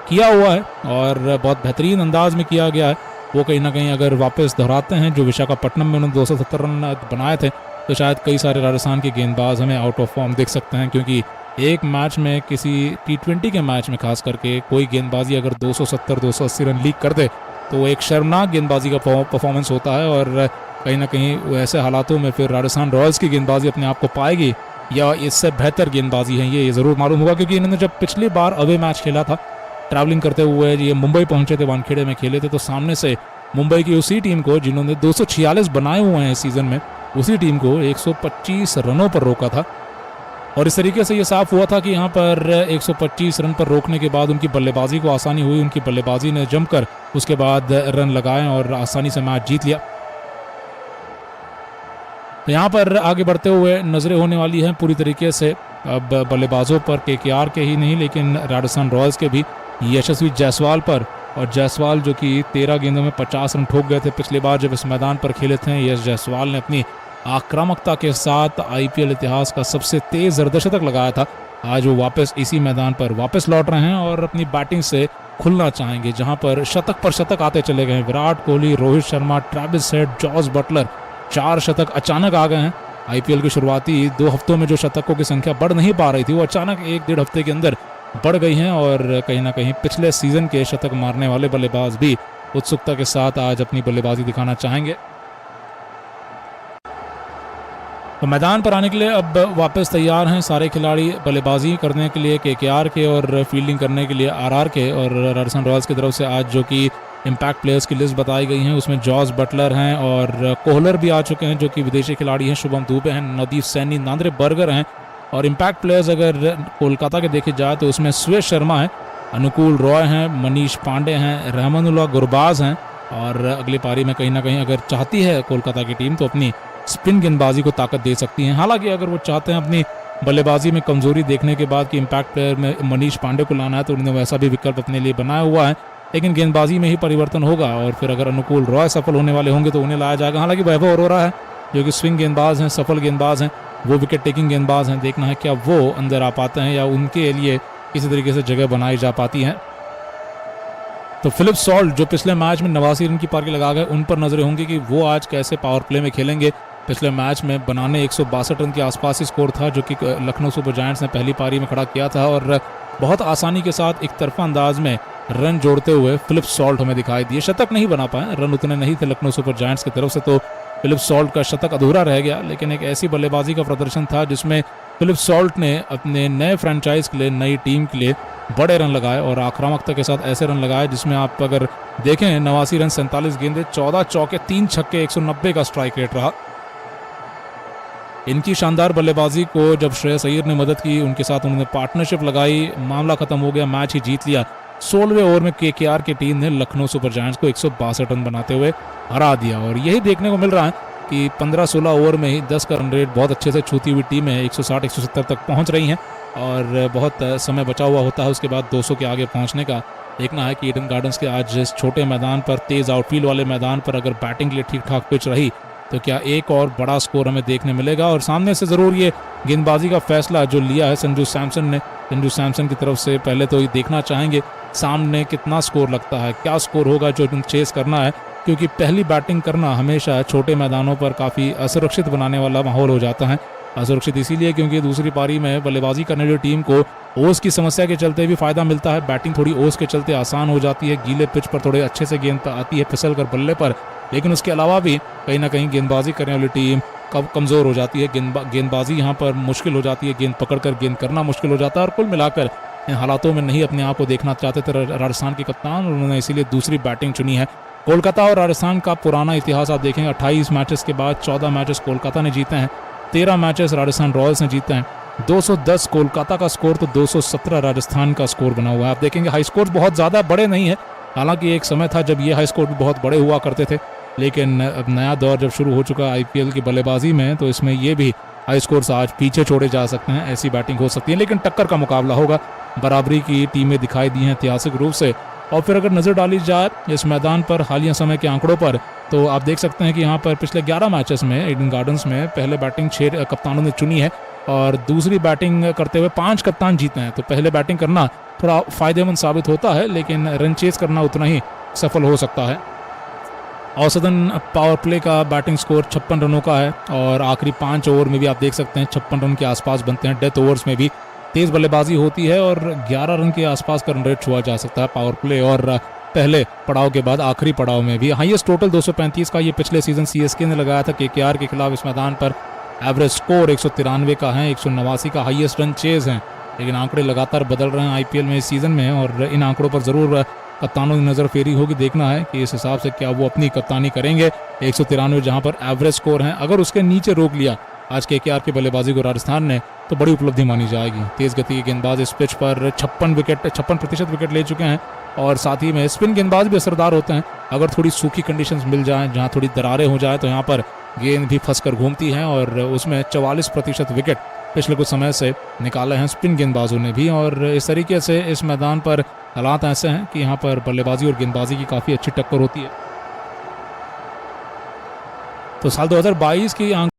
किया हुआ है और बहुत बेहतरीन अंदाज में किया गया है, वो कहीं ना कहीं अगर वापस दोहराते हैं जो विशाखापट्टनम में उन्होंने 270 रन बनाए थे, तो शायद कई सारे राजस्थान के गेंदबाज हमें आउट ऑफ फॉर्म देख सकते हैं, क्योंकि एक मैच में, किसी T20 के मैच में खास करके, कोई गेंदबाजी अगर 270-280 रन लीक कर दे तो वो एक शर्मनाक गेंदबाजी का परफॉर्मेंस होता है। और कहीं ना कहीं ऐसे हालातों में फिर राजस्थान रॉयल्स की गेंदबाजी अपने आप को पाएगी या इससे बेहतर गेंदबाजी है, ये ज़रूर मालूम होगा। क्योंकि इन्होंने जब पिछली बार अवे मैच खेला था ट्रैवलिंग करते हुए, ये मुंबई पहुंचे थे, वानखेड़े में खेले थे, तो सामने से मुंबई की उसी टीम को जिन्होंने 246 बनाए हुए हैं इस सीज़न में, उसी टीम को 125 रनों पर रोका था। और इस तरीके से ये साफ हुआ था कि यहाँ पर 125 रन पर रोकने के बाद उनकी बल्लेबाजी को आसानी हुई, उनकी बल्लेबाजी ने जमकर उसके बाद रन लगाए और आसानी से मैच जीत लिया। तो यहाँ पर आगे बढ़ते हुए नजरें होने वाली हैं पूरी तरीके से अब बल्लेबाजों पर, KKR के ही नहीं लेकिन राजस्थान रॉयल्स के भी, यशस्वी जायसवाल पर। और जायसवाल जो कि 13 गेंदों में 50 रन ठोक गए थे पिछली बार जब इस मैदान पर खेले थे, यश जायसवाल ने अपनी आक्रामकता के साथ IPL इतिहास का सबसे तेज अर्धशतक लगाया था। आज वो वापस इसी मैदान पर वापस लौट रहे हैं और अपनी बैटिंग से खुलना चाहेंगे, जहां पर शतक पर शतक आते चले गए। Virat Kohli, Rohit Sharma, Travis Head, Jos Buttler, 4 शतक अचानक आ गए हैं। IPL के शुरुआती 2 हफ्तों में जो शतकों की संख्या बढ़ नहीं पा रही थी, वो अचानक 1-1.5 हफ्ते के अंदर बढ़ गई हैं। और कहीं ना कहीं पिछले सीजन के शतक मारने वाले बल्लेबाज भी उत्सुकता के साथ आज अपनी बल्लेबाजी दिखाना चाहेंगे। तो मैदान पर आने के लिए अब वापस तैयार हैं सारे खिलाड़ी, बल्लेबाजी करने के लिए KKR के और फील्डिंग करने के लिए RR के। और राजस्थान रॉयल्स की तरफ से आज जो कि इम्पैक्ट प्लेयर्स की लिस्ट बताई गई है, उसमें जॉस बटलर हैं और कोहलर भी आ चुके हैं जो कि विदेशी खिलाड़ी हैं, शुभम दुबे हैं, नवदीप सैनी, नांद्रे बर्गर हैं। और इम्पैक्ट प्लेयर्स अगर कोलकाता के देखे जाए तो उसमें सुरेश शर्मा है, अनुकूल रॉय हैं, मनीष पांडे हैं, रहमानुल्लाह गुरबाज हैं। और अगली पारी में कहीं ना कहीं अगर चाहती है कोलकाता की टीम तो अपनी स्पिन गेंदबाजी को ताकत दे सकती हैं। हालांकि अगर वो चाहते हैं अपनी बल्लेबाजी में कमजोरी देखने के बाद कि इम्पैक्ट प्लेयर में मनीष पांडे को लाना है, तो उन्होंने वैसा भी विकल्प अपने लिए बनाया हुआ है, लेकिन गेंदबाजी में ही परिवर्तन होगा। और फिर अगर अनुकूल रॉय सफल होने वाले होंगे तो उन्हें लाया जाएगा। हालांकि वैभव अरोरा है जो कि स्विंग गेंदबाज हैं, सफल गेंदबाज हैं, वो विकेट टेकिंग गेंदबाज हैं, देखना है क्या वो अंदर आ पाते हैं या उनके लिए किसी तरीके से जगह बनाई जा पाती है। तो फिलिप सॉल्ट जो पिछले मैच में 89 रन की पारी लगा गए, उन पर नजरें होंगी कि वो आज कैसे पावर प्ले में खेलेंगे। पिछले मैच में बनाने 162 रन के आसपास ही स्कोर था जो कि लखनऊ सुपर जायंट्स ने पहली पारी में खड़ा किया था। और बहुत आसानी के साथ एक तरफा अंदाज में रन जोड़ते हुए फिलिप सॉल्ट हमें दिखाई दिए। शतक नहीं बना पाए, रन उतने नहीं थे लखनऊ सुपर जायंट्स की तरफ से, तो फिलिप सॉल्ट का शतक अधूरा रह गया। लेकिन एक ऐसी बल्लेबाजी का प्रदर्शन था जिसमें फिलिप सॉल्ट ने अपने नए फ्रेंचाइज के लिए, नई टीम के लिए बड़े रन लगाए और आक्रामकता के साथ ऐसे रन लगाए जिसमें आप अगर देखें 89 रन, 47 गेंदे, 14 चौके, 3 छक्के, 190 का स्ट्राइक रेट रहा। इनकी शानदार बल्लेबाजी को जब श्रेयस अय्यर ने मदद की, उनके साथ उन्होंने पार्टनरशिप लगाई, मामला खत्म हो गया, मैच ही जीत लिया। 16वें ओवर में KKR की टीम ने लखनऊ सुपर जायंट्स को 162 रन बनाते हुए हरा दिया। और यही देखने को मिल रहा है कि 15-16 ओवर में ही 10 का रन रेट बहुत अच्छे से छूती हुई टीमें 160-170 तक पहुंच रही हैं और बहुत समय बचा हुआ होता है उसके बाद 200 के आगे पहुंचने का। देखना है कि ईडन गार्डन्स के आज इस छोटे मैदान पर, तेज आउटफील्ड वाले मैदान पर अगर बैटिंग के लिए ठीक ठाक पिच रही तो क्या एक और बड़ा स्कोर हमें देखने मिलेगा। और सामने से ज़रूर ये गेंदबाजी का फैसला जो लिया है संजू सैमसन ने, संजू सैमसन की तरफ से पहले तो ये देखना चाहेंगे सामने कितना स्कोर लगता है, क्या स्कोर होगा जो चेस करना है, क्योंकि पहली बैटिंग करना हमेशा छोटे मैदानों पर काफ़ी असुरक्षित बनाने वाला माहौल हो जाता है। असुरक्षित इसीलिए क्योंकि दूसरी पारी में बल्लेबाजी करने वाली टीम को ओस की समस्या के चलते भी फायदा मिलता है, बैटिंग थोड़ी ओस के चलते आसान हो जाती है, गीले पिच पर थोड़े अच्छे से गेंद आती है फिसल कर बल्ले पर, लेकिन उसके अलावा भी कहीं ना कहीं गेंदबाजी करने वाली टीम कमज़ोर हो जाती है, गेंदबाजी यहाँ पर मुश्किल हो जाती है, गेंद पकड़कर गेंद करना मुश्किल हो जाता है। और कुल मिलाकर इन हालातों में नहीं अपने आप को देखना चाहते थे राजस्थान के कप्तान, उन्होंने इसीलिए दूसरी बैटिंग चुनी है। कोलकाता और राजस्थान का पुराना इतिहास आप देखेंगे, 28 मैचेस के बाद 14 मैचेस कोलकाता ने जीते हैं, 13 मैचेस राजस्थान रॉयल्स ने जीते हैं। 210 कोलकाता का स्कोर तो 217 राजस्थान का स्कोर बना हुआ है। आप देखेंगे हाई स्कोर बहुत ज़्यादा बड़े नहीं है, हालांकि एक समय था जब ये हाई स्कोर भी बहुत बड़े हुआ करते थे, लेकिन अब नया दौर जब शुरू हो चुका है IPL की बल्लेबाजी में तो इसमें ये भी हाई स्कोर आज पीछे छोड़े जा सकते हैं, ऐसी बैटिंग हो सकती है। लेकिन टक्कर का मुकाबला होगा, बराबरी की टीमें दिखाई दी हैं ऐतिहासिक रूप से। और फिर अगर नज़र डाली जाए इस मैदान पर हालिया समय के आंकड़ों पर तो आप देख सकते हैं कि यहाँ पर पिछले 11 मैचेस में ईडन गार्डन्स में पहले बैटिंग 6 कप्तानों ने चुनी है और दूसरी बैटिंग करते हुए 5 कप्तान जीते हैं। तो पहले बैटिंग करना थोड़ा फ़ायदेमंद साबित होता है, लेकिन रन चेस करना उतना ही सफल हो सकता है। औसतन पावर प्ले का बैटिंग स्कोर 56 रनों का है और आखिरी 5 ओवर में भी आप देख सकते हैं 56 रन के आसपास बनते हैं। डेथ ओवर्स में भी तेज़ बल्लेबाजी होती है और 11 रन के आसपास का रन रेट छुआ जा सकता है पावर प्ले। और पहले पड़ाव के बाद आखिरी पड़ाव में भी हाईएस्ट टोटल 235 का ये पिछले सीजन सीएसके ने लगाया था केकेआर के खिलाफ इस मैदान पर। एवरेज स्कोर 193 का है, 189 का हाईएस्ट रन चेज हैं। लेकिन आंकड़े लगातार बदल रहे हैं आईपीएल में इस सीज़न में और इन आंकड़ों पर ज़रूर कप्तानों की नज़र फेरी होगी। देखना है कि इस हिसाब से क्या वो अपनी कप्तानी करेंगे। 193 जहां पर एवरेज स्कोर है, अगर उसके नीचे रोक लिया आज केकेआर की बल्लेबाजी को राजस्थान ने तो बड़ी उपलब्धि मानी जाएगी। तेज़ गति के गेंदबाज इस पिच पर 56% विकेट ले चुके हैं और साथ ही में स्पिन गेंदबाज भी असरदार होते हैं। अगर थोड़ी सूखी कंडीशंस मिल जाएं, जहां थोड़ी दरारें हो जाए, तो यहाँ पर गेंद भी फंस कर घूमती हैं और उसमें 44% विकेट पिछले कुछ समय से निकाले हैं स्पिन गेंदबाजों ने भी। और इस तरीके से इस मैदान पर हालात ऐसे हैं कि यहाँ पर बल्लेबाजी और गेंदबाजी की काफ़ी अच्छी टक्कर होती है। तो साल 2022 की